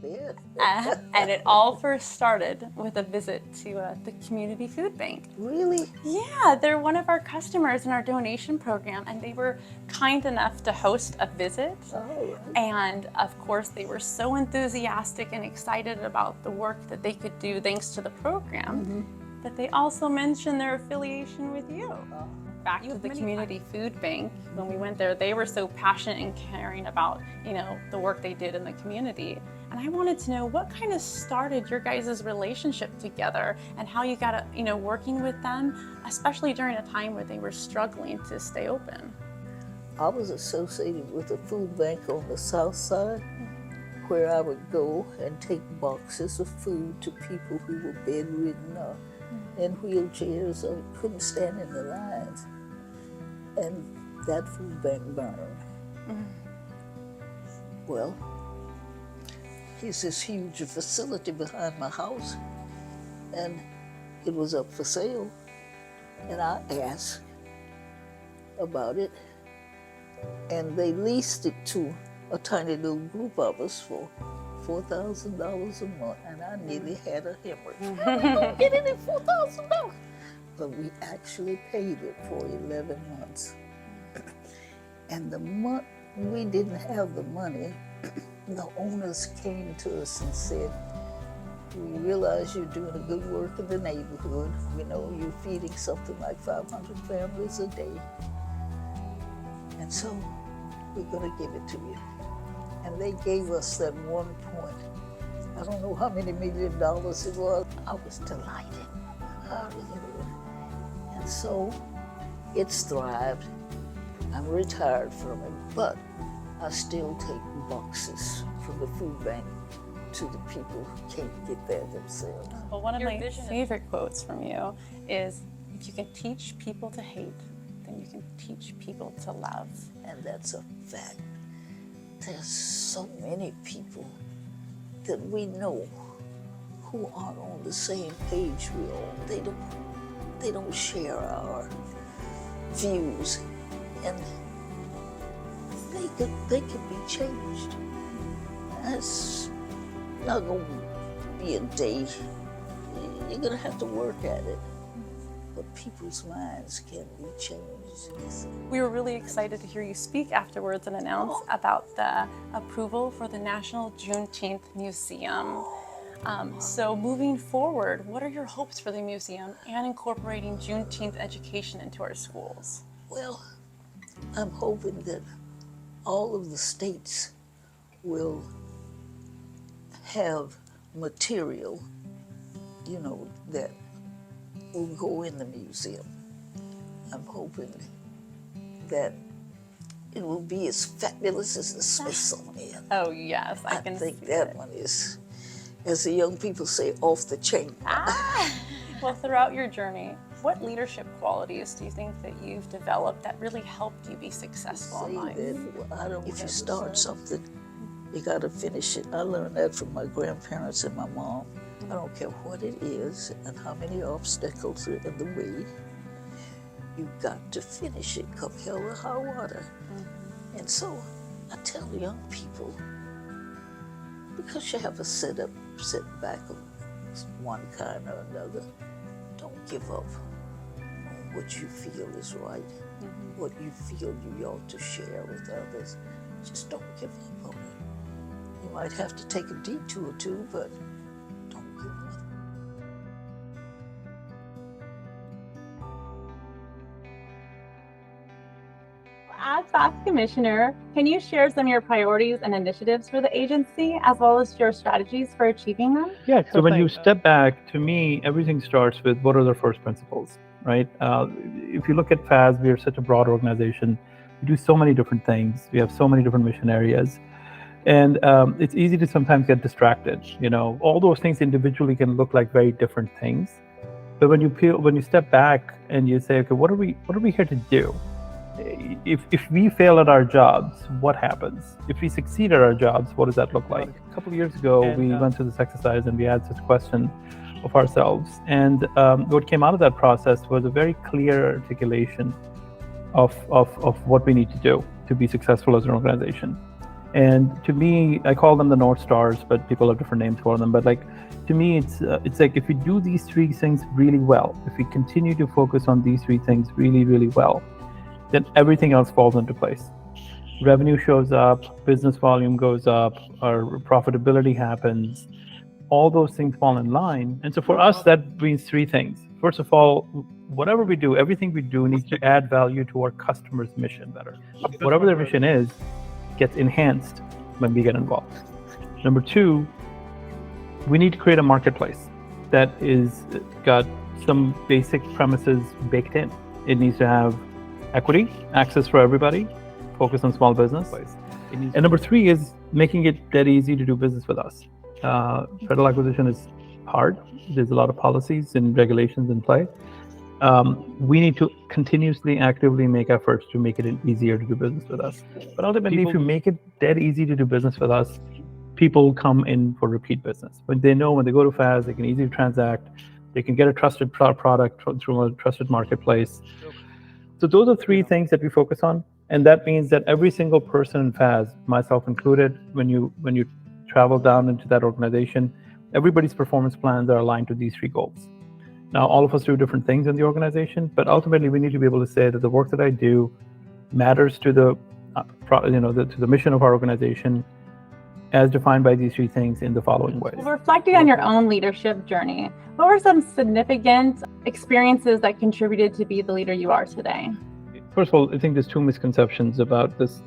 bet. And it all first started with a visit to the Community Food Bank. Really? Yeah, they're one of our customers in our donation program, and they were kind enough to host a visit. All right. And of course, they were so enthusiastic and excited about the work that they could do thanks to the program that they also mentioned their affiliation with you. Back to the Community Food Bank, when we went there, they were so passionate and caring about, the work they did in the community. And I wanted to know what kind of started your guys' relationship together and how you got, working with them, especially during a time where they were struggling to stay open. I was associated with a food bank on the south side where I would go and take boxes of food to people who were bedridden or in wheelchairs or couldn't stand in the lines. And that food bank burned. Well, here's this huge facility behind my house, and it was up for sale. And I asked about it, and they leased it to a tiny little group of us for $4,000 a month, and I nearly had a hemorrhage. How am I gonna get it at $4,000? But we actually paid it for 11 months. And the month we didn't have the money, the owners came to us and said, we realize you're doing a good work in the neighborhood. We know you're feeding something like 500 families a day. And so we're gonna give it to you. And they gave us that one point. I don't know how many $1 million it was. I was delighted. And so it's thrived. I'm retired from it, but I still take boxes from the food bank to the people who can't get there themselves. Well, one of my favorite quotes from you is, if you can teach people to hate, then you can teach people to love. And that's a fact. There's so many people that we know who aren't on the same page we're on. They don't share our views, and they could be changed. That's not going to be a day. You're going to have to work at it. But people's minds can be changed. We were really excited to hear you speak afterwards and announce about the approval for the National Juneteenth Museum. So moving forward, what are your hopes for the museum and incorporating Juneteenth education into our schools? Well, I'm hoping that all of the states will have material, that will go in the museum. I'm hoping that it will be as fabulous as the Smithsonian. Oh yes, I can think see that it. one is, as the young people say, off the chain. Well, throughout your journey, what leadership qualities do you think that you've developed that really helped you be successful in life? If you start something, you got to finish it. I learned that from my grandparents and my mom. I don't care what it is and how many obstacles are in the way. You've got to finish it, come hell or high water. And so I tell young people, because you have a setback of one kind or another, don't give up on what you feel is right, what you feel you ought to share with others. Just don't give up on it. You might have to take a detour too, but don't give up. As FAFSA Commissioner, can you share some of your priorities and initiatives for the agency, as well as your strategies for achieving them? Yeah, so when you step back, to me, everything starts with what are the first principles, right? If you look at FAS, we are such a broad organization. We do so many different things. We have so many different mission areas. And it's easy to sometimes get distracted. All those things individually can look like very different things. But when you step back and you say, okay, what are we here to do? If we fail at our jobs, what happens? If we succeed at our jobs, what does that look like? A couple of years ago, we went through this exercise and we had this question of ourselves. And what came out of that process was a very clear articulation of what we need to do to be successful as an organization. And to me, I call them the North Stars, but people have different names for them. But like, to me, it's like if we do these three things really well, if we continue to focus on these three things really, really well, then everything else falls into place. Revenue shows up, business volume goes up, our profitability happens, all those things fall in line. And so for us, that means three things. First of all, whatever we do, everything we do needs to add value to our customer's mission better. Whatever their mission is, gets enhanced when we get involved. Number two, we need to create a marketplace that is got some basic premises baked in. It needs to have equity, access for everybody, focus on small business. And number three is making it dead easy to do business with us. Federal acquisition is hard. There's a lot of policies and regulations in play. We need to continuously, actively make efforts to make it easier to do business with us. But ultimately, if you make it dead easy to do business with us, people come in for repeat business. When they know when they go to FAS, they can easily transact, they can get a trusted product through a trusted marketplace. So those are three things that we focus on. And that means that every single person in FAS, myself included, when you travel down into that organization, everybody's performance plans are aligned to these three goals. Now, all of us do different things in the organization, but ultimately we need to be able to say that the work that I do matters to the mission of our organization, as defined by these three things in the following ways. Reflecting on your own leadership journey, what were some significant experiences that contributed to be the leader you are today? First of all, I think there's two misconceptions about this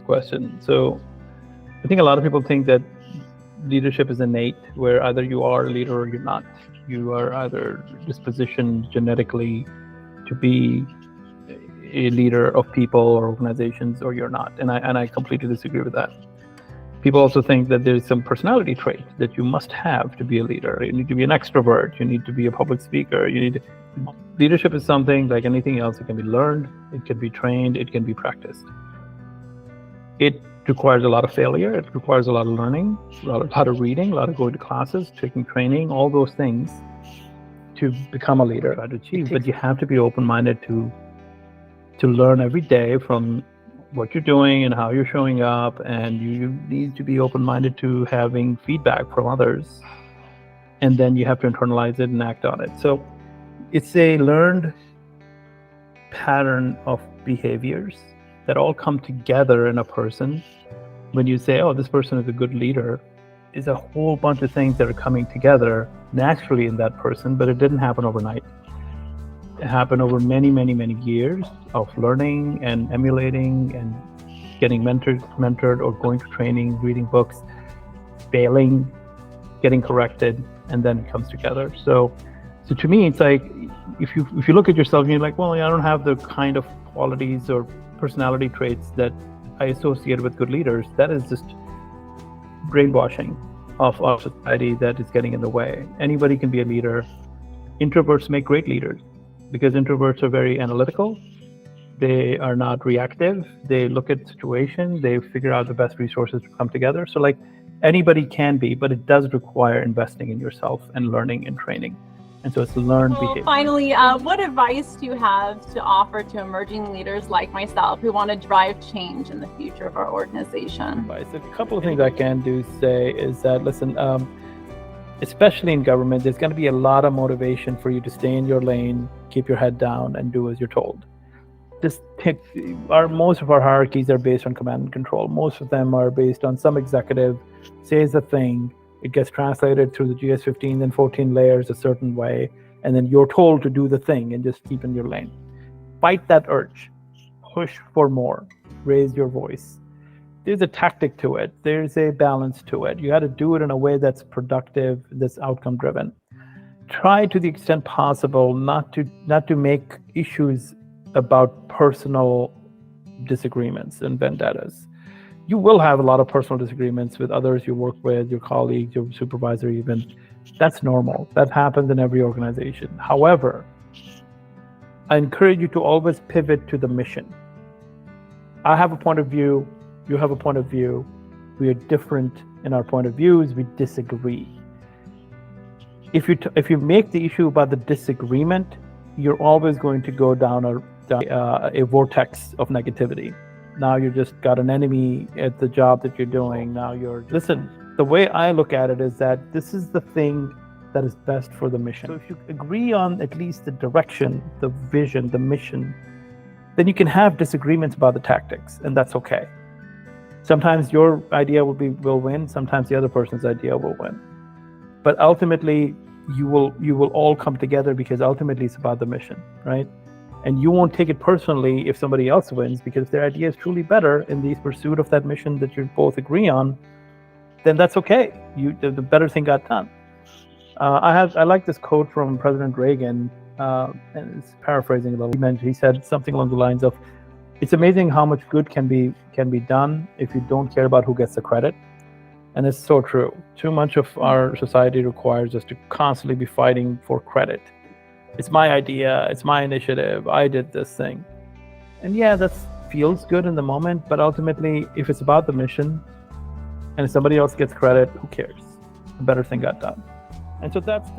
question. So I think a lot of people think that leadership is innate, where either you are a leader or you're not. You are either dispositioned genetically to be a leader of people or organizations, or you're not. And I completely disagree with that. People also think that there's some personality trait that you must have to be a leader. You need to be an extrovert. You need to be a public speaker. Leadership is something like anything else. It can be learned, it can be trained, it can be practiced. It requires a lot of failure. It requires a lot of learning, a lot of reading, a lot of going to classes, taking training, all those things to become a leader, to achieve. But you have to be open-minded to learn every day from what you're doing and how you're showing up, and you need to be open-minded to having feedback from others, and then you have to internalize it and act on it. So it's a learned pattern of behaviors that all come together in a person. When you say, oh, this person is a good leader, is a whole bunch of things that are coming together naturally in that person, but it didn't happen overnight. It happened over many, many, many years of learning and emulating and getting mentored or going to training, reading books, failing, getting corrected, and then it comes together. So to me, it's like, if you look at yourself and you're like, well, I don't have the kind of qualities or personality traits that I associate with good leaders, that is just brainwashing of our society that is getting in the way. Anybody can be a leader. Introverts make great leaders because introverts are very analytical. They are not reactive. They look at the situation. They figure out the best resources to come together. So like anybody can be, but it does require investing in yourself and learning and training. And so it's learned behavior. Finally, what advice do you have to offer to emerging leaders like myself who want to drive change in the future of our organization? So a couple of things I can say is that, listen, especially in government, there's going to be a lot of motivation for you to stay in your lane, keep your head down, and do as you're told. Most of our hierarchies are based on command and control. Most of them are based on some executive says a thing, it gets translated through the GS15 and 14 layers a certain way, and then you're told to do the thing and just keep in your lane. Fight that urge. Push for more. Raise your voice. There's a tactic to it. There's a balance to it. You got to do it in a way that's productive, that's outcome driven. Try to the extent possible not to make issues about personal disagreements and vendettas. You will have a lot of personal disagreements with others you work with, your colleagues, your supervisor even. That's normal. That happens in every organization. However, I encourage you to always pivot to the mission. I have a point of view, you have a point of view. We are different in our point of views, we disagree. If you make the issue about the disagreement, you're always going to go down a vortex of negativity. Now you just got an enemy at the job that you're doing. Now listen, the way I look at it is that this is the thing that is best for the mission. So if you agree on at least the direction, the vision, the mission, then you can have disagreements about the tactics, and that's okay. Sometimes your idea will win, sometimes the other person's idea will win. But ultimately, you will all come together because ultimately it's about the mission, right? And you won't take it personally if somebody else wins, because if their idea is truly better in the pursuit of that mission that you both agree on, then that's okay. The better thing got done. I like this quote from President Reagan, and it's paraphrasing a little. He said something along the lines of, "It's amazing how much good can be done if you don't care about who gets the credit." And it's so true. Too much of our society requires us to constantly be fighting for credit. It's my idea, it's my initiative, I did this thing. And yeah, that feels good in the moment, but ultimately, if it's about the mission and if somebody else gets credit, who cares? A better thing got done. And so that's